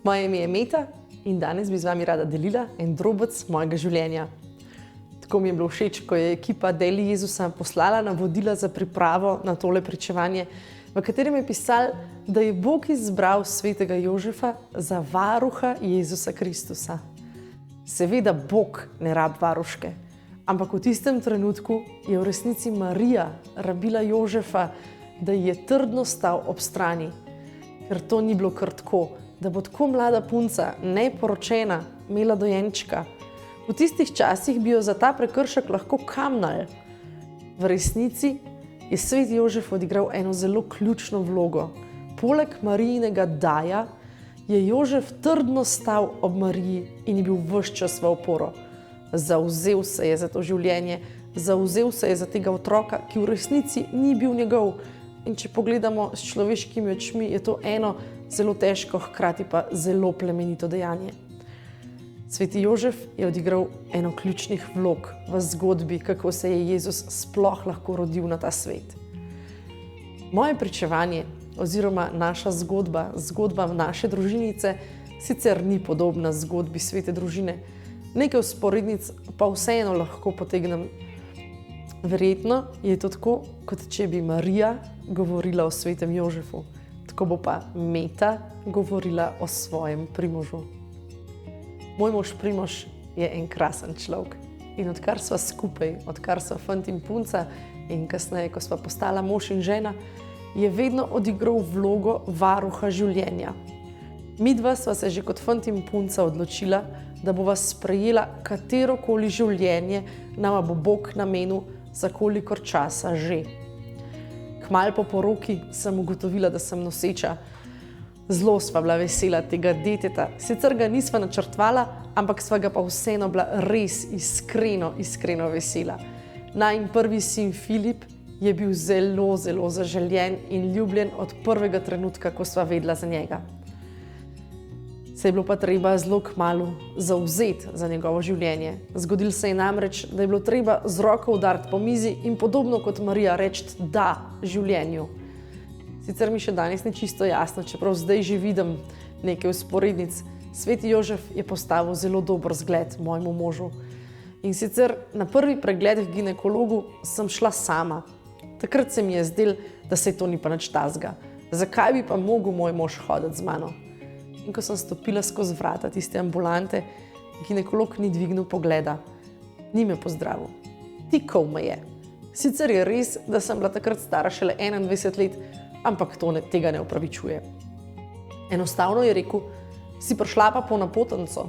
Moje ime je Meta in danes bi z vami rada delila en drobec mojega življenja. Tako mi je bilo všeč, ko je ekipa Deli Jezusa poslala navodila za pripravo na tole pričevanje, v katerem je pisal, da je Bog izbral svetega Jožefa za varuha Jezusa Kristusa. Seveda Bog ne rab varuške, ampak v tistem trenutku je v resnici Marija rabila Jožefa, da ji je trdno stal ob strani, ker to ni bilo kar tako, da bo tako mlada punca, neporočena, imela dojenčka. V tistih časih bi jo za ta prekršek lahko kamnali. V resnici je svet Jožef odigral eno zelo ključno vlogo. Poleg Marijinega daja je Jožef trdno stal ob Mariji in je bil ves čas v oporo. Zavzel se je za to življenje, zavzel se je za tega otroka, ki v resnici ni bil njegov. In če pogledamo s človeškimi očmi, je to eno zelo težko, hkrati pa zelo plemenito dejanje. Sveti Jožef je odigral eno ključnih vlog v zgodbi, kako se je Jezus sploh lahko rodil na ta svet. Moje pričevanje oziroma naša zgodba, zgodba naše družinice, sicer ni podobna zgodbi svete družine. Nekaj vzporednic pa vseeno lahko potegnem. Verjetno je to tako, kot če bi Marija govorila o svetem Jožefu. Tako bo pa Meta govorila o svojem Primožu. Moj mož Primož je en krasen človek. In odkar sva skupaj, odkar sva fant in punca in kasneje, ko sva postala mož in žena, je vedno odigral vlogo varuha življenja. Midva sva se že kot fant in punca odločila, da bova sprejela katerokoli življenje nama bo Bog namenil za kolikor časa že. Kmalu po poroki sem ugotovila, da sem noseča. Zelo sva bila vesela tega deteta. Sicer ga nisva načrtvala, ampak sva ga pa vseeno bila res iskreno vesela. Najin prvi sin Filip je bil zelo zaželjen in ljubljen od prvega trenutka, ko sva vedela za njega. Se je bilo pa treba zelo kmalu zavzeti za njegovo življenje. Zgodilo se je namreč, da je bilo treba z roko udariti po mizi in podobno kot Marija reči da življenju. Sicer mi še danes ni čisto jasno, čeprav zdaj že vidim nekaj vzporednic. Sveti Jožef je postavil zelo dober zgled mojemu možu. In sicer na prvi pregled k ginekologu sem šla sama. Takrat se mi je zdelo, da se to ni pa nič tazga. Zakaj bi pa mogel moj mož hoditi z mano? In ko sem stopila skozi vrata tiste ambulante, ginekolog ni dvignil pogleda. Ni me pozdravil. Tikal me je. Sicer je res, da sem bila takrat stara šele 21 let, ampak tega ne opravičuje. Enostavno je rekel, si prišla pa po napotenco.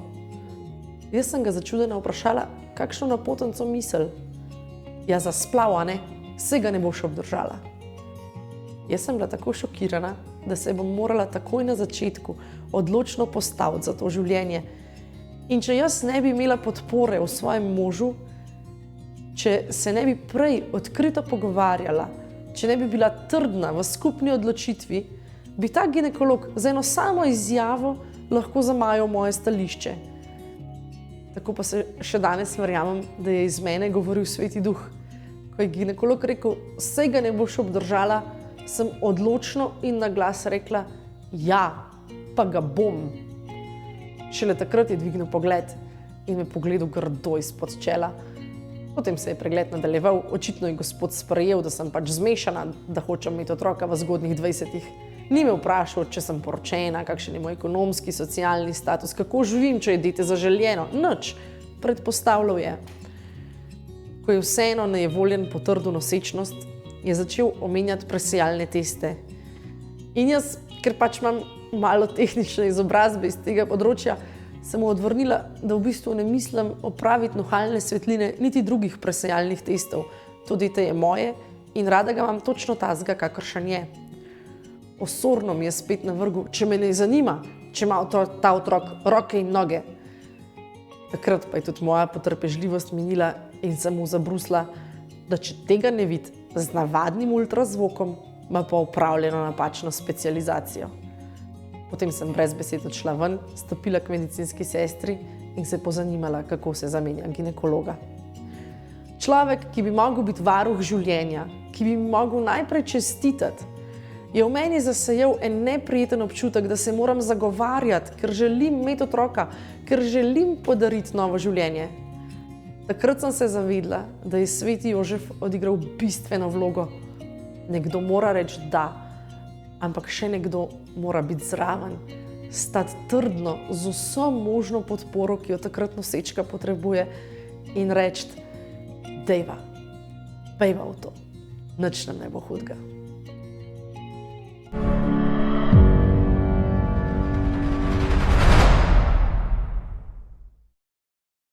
Jaz sem ga začudena vprašala, kakšno napotenco misel. Ja, za splav, a ne? Saj ga ne boš obdržala. Jaz sem bila tako šokirana, da se bom morala takoj na začetku odločno postaviti za to življenje. In če jaz ne bi imela podpore v svojem možu, če se ne bi prej odkrito pogovarjala, če ne bi bila trdna v skupni odločitvi, bi ta ginekolog za eno samo izjavo lahko zamajal moje stališče. Tako pa se še danes verjamem, da je iz mene govoril Sveti Duh. Ko je ginekolog rekel, saj ga ne boš obdržala, sem odločno in na glas rekla, ja, pa ga bom. Šele takrat je dvignil pogled in me pogledal grdo izpod čela. Potem se je pregled nadaljeval, očitno je Gospod sprejel, da sem pač zmešana, da hočem imeti otroka v zgodnjih 20-ih. Ni me vprašal, če sem poročena, kakšen je moj ekonomski, socialni status, kako živim, če je dete zaželjeno. Nič, predpostavljal je. Ko je vseeno nejevoljen potrdil nosečnost, je začel omenjati presejalne teste. In jaz, ker pač imam malo tehnične izobrazbe iz tega področja, sem mu odvrnila, da v bistvu ne mislim opraviti nuhalne svetline niti drugih presejalnih testov. To dete je moje in rada ga imam točno tazga, kakršen je. Osorno mi je spet navrgel, če me ne zanima, če ima ta otrok roke in noge. Takrat pa je tudi moja potrpežljivost minila in sem mu zabrusla, da če tega ne vidi z navadnim ultrazvokom, ima pa opravljeno napačno specializacijo. Potem sem brez besed odšla ven, stopila k medicinski sestri in se pozanimala, kako se zamenja ginekologa. Človek, ki bi mogel biti varuh življenja, ki bi mogel najprej čestitati je v meni zasejal en neprijeten občutek, da se moram zagovarjati, ker želim imeti otroka, ker želim podariti novo življenje. Takrat sem se zavedla, da je sveti Jožef odigral bistveno vlogo. Nekdo mora reči da, ampak še nekdo mora biti zraven, stati trdno z vso možno podporo, ki jo takrat nosečka potrebuje in reči, dejva, pejva v to, nič nam ne bo hudega.